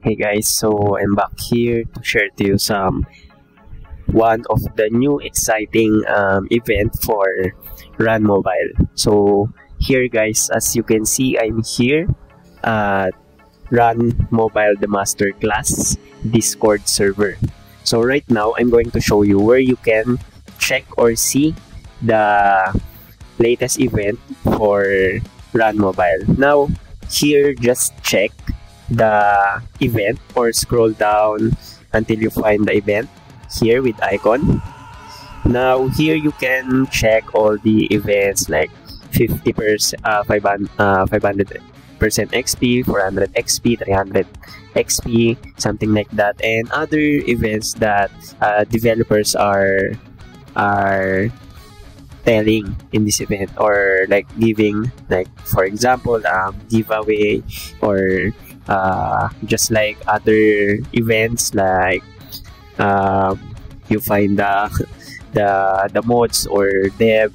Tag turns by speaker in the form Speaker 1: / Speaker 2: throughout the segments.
Speaker 1: Hey guys, so I'm back here to share to you one of the new exciting event for Run Mobile. So here guys, as you can see, I'm here at Run Mobile the Masterclass Discord server. So right now, I'm going to show you where you can check or see the latest event for Run Mobile. Now here, just check the event or scroll down until you find the event here with icon. Now here you can check all the events like 50%, 500% XP, 400 XP, 300 XP, something like that, and other events that developers are telling in this event, or like giving, like for example giveaway, or just like other events like you find the mods or dev,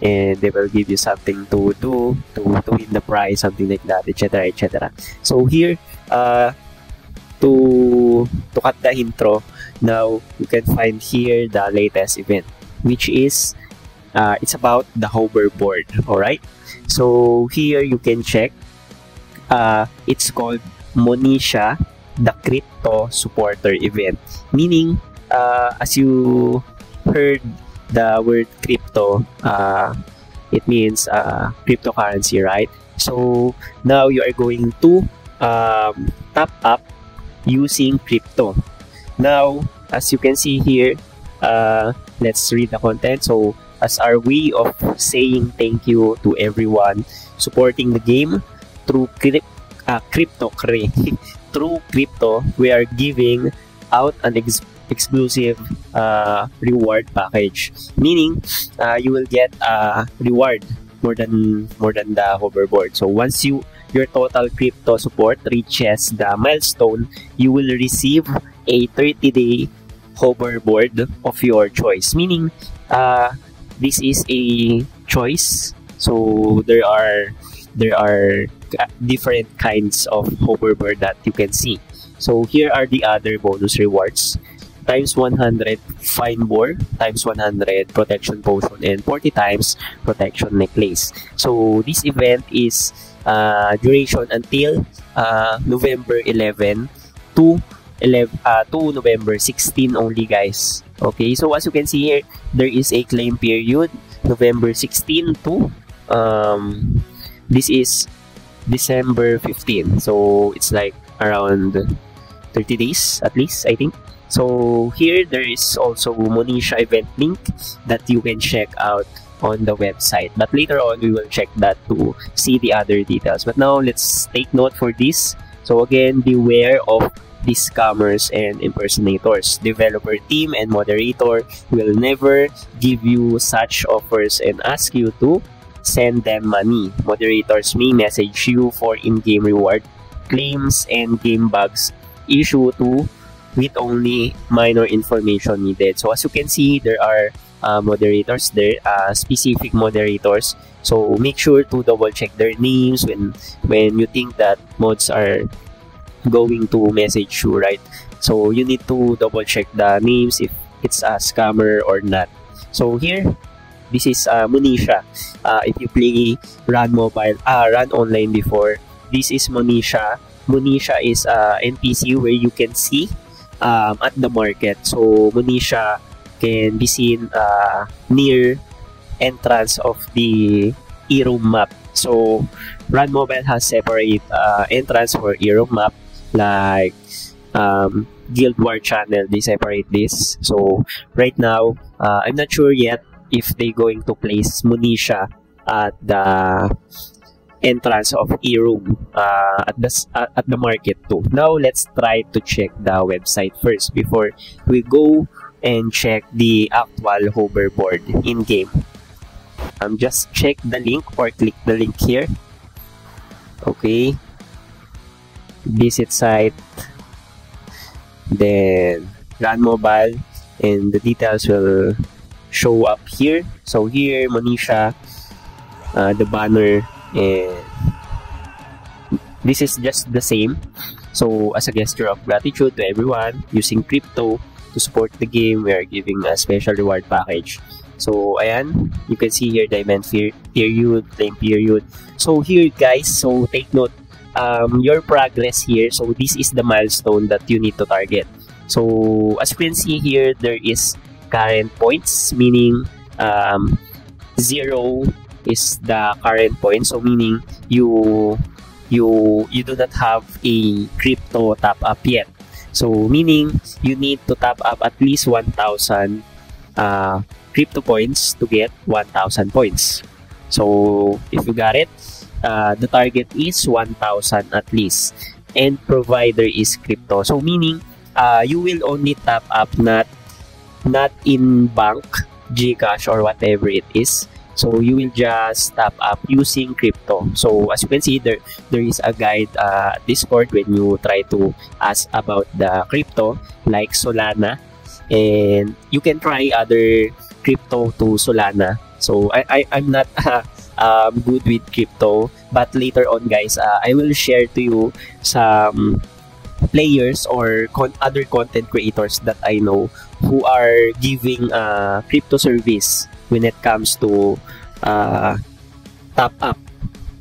Speaker 1: and they will give you something to do to win the prize, something like that, etc, etc. So here, to cut the intro, now you can find here the latest event, which is it's about the hoverboard. All right, so here you can check. It's called Monisha, the crypto supporter event, meaning as you heard the word crypto, it means cryptocurrency, right? So now you are going to top up using crypto. Now as you can see here, let's read the content. So as our way of saying thank you to everyone supporting the game through through crypto, we are giving out an exclusive reward package, meaning you will get a reward more than the hoverboard. So once your total crypto support reaches the milestone, you will receive a 30-day hoverboard of your choice, meaning this is a choice. So there are different kinds of hoverboard that you can see. So here are the other bonus rewards: times 100 fine bore, times 100 protection potion, and 40 times protection necklace. So this event is duration until November 11 to November 16 only, guys. Okay, so as you can see here, there is a claim period November 16 to this is December 15. So it's like around 30 days at least, I think. So here there is also Monisha event link that you can check out on the website, but later on we will check that to see the other details. But now let's take note for this. So again, beware of these scammers and impersonators. Developer team and moderator will never give you such offers and ask you to send them money. Moderators may message you for in-game reward claims and game bugs issue to with only minor information needed. So as you can see, there are moderators there, specific moderators. So make sure to double check their names when you think that mods are going to message you, right? So you need to double check the names if it's a scammer or not. So here, this is Monisha. If you play Run Mobile, Run Online before, this is Monisha. Monisha is NPC where you can see at the market. So Monisha can be seen near entrance of the E-room map. So Run Mobile has separate entrance for E-room map, like Guild War channel. They separate this. So right now, I'm not sure yet if they're going to place Monisha at the entrance of E-room at the market too. Now let's try to check the website first before we go and check the actual hoverboard in game. Just check the link or click the link here. Okay, visit site, then Run Mobile, and the details will show up here. So here, Monisha, the banner, and this is just the same So as a gesture of gratitude to everyone using crypto to support the game, we are giving a special reward package. So ayan, you can see here the event period, claim period. So here guys, so take note, your progress here. So this is the milestone that you need to target. So as you can see here, there is current points, meaning 0 is the current point. So meaning you do not have a crypto top up yet. So meaning you need to top up at least 1,000 crypto points to get 1,000 points. So if you got it, the target is 1,000 at least, and provider is crypto. So meaning you will only top up not in bank, GCash or whatever it is. So you will just top up using crypto. So as you can see, there is a guide Discord when you try to ask about the crypto like Solana, and you can try other crypto to Solana. So I'm not good with crypto, but later on guys, I will share to you some players or other content creators that I know who are giving crypto service when it comes to top up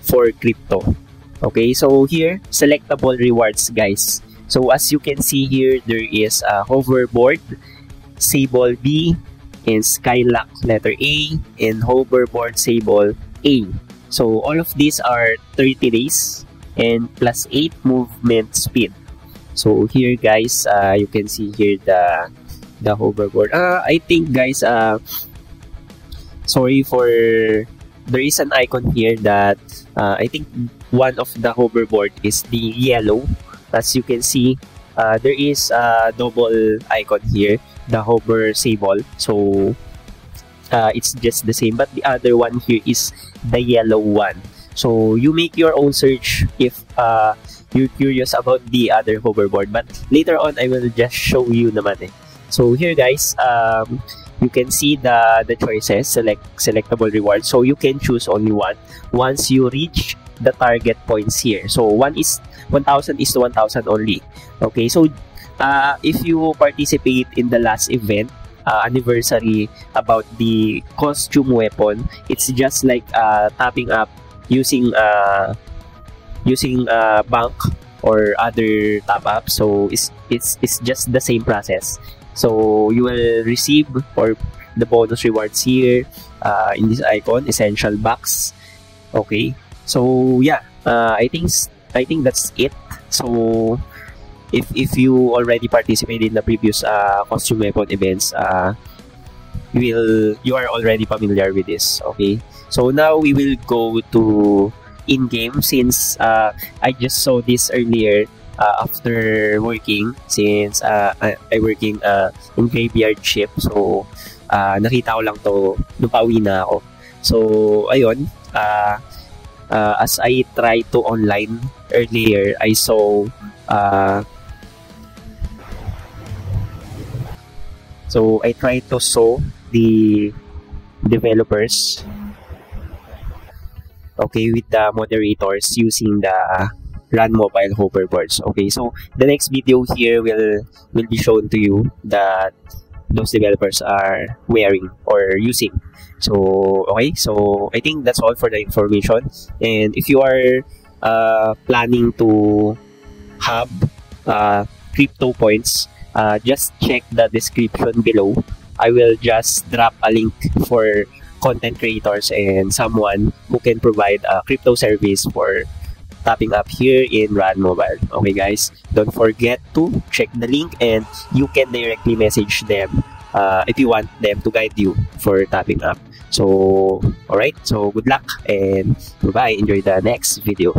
Speaker 1: for crypto. Okay, so here selectable rewards guys. So as you can see here, there is a hoverboard, Sable B, and Skylock letter A, and hoverboard Sable A. So all of these are 30 days and plus 8 movement speed. So here guys, you can see here the hoverboard. I think guys, sorry for, there is an icon here that I think one of the hoverboard is the yellow. As you can see, there is a double icon here, the hover Sable. So it's just the same, but the other one here is the yellow one. So you make your own search if you're curious about the other hoverboard, but later on I will just show you naman eh. So here guys, you can see the choices, selectable rewards. So you can choose only one once you reach the target points here. So 1,000 is 1,000 only. Okay, so if you participate in the last event anniversary about the costume weapon, it's just like topping up using bank or other top up. So it's just the same process. So you will receive or the bonus rewards here in this icon, essential box. Okay, so yeah, I think that's it. So if you already participated in the previous costume weapon events, you are already familiar with this. Okay, so now we will go to in-game, since I just saw this earlier after working, since I working in graveyard shift. So nakita ko lang to nung pauwi na ako. So ayun, as I tried to online earlier, I saw so I tried to saw the developers, okay, with the moderators using the Run Mobile hoverboards. Okay, so the next video here will be shown to you that those developers are wearing or using. So okay, so I think that's all for the information. And if you are planning to have crypto points, just check the description below. I will just drop a link for content creators and someone who can provide a crypto service for topping up here in Run Mobile. Okay guys, don't forget to check the link, and you can directly message them if you want them to guide you for topping up. So alright, so good luck and bye bye, enjoy the next video.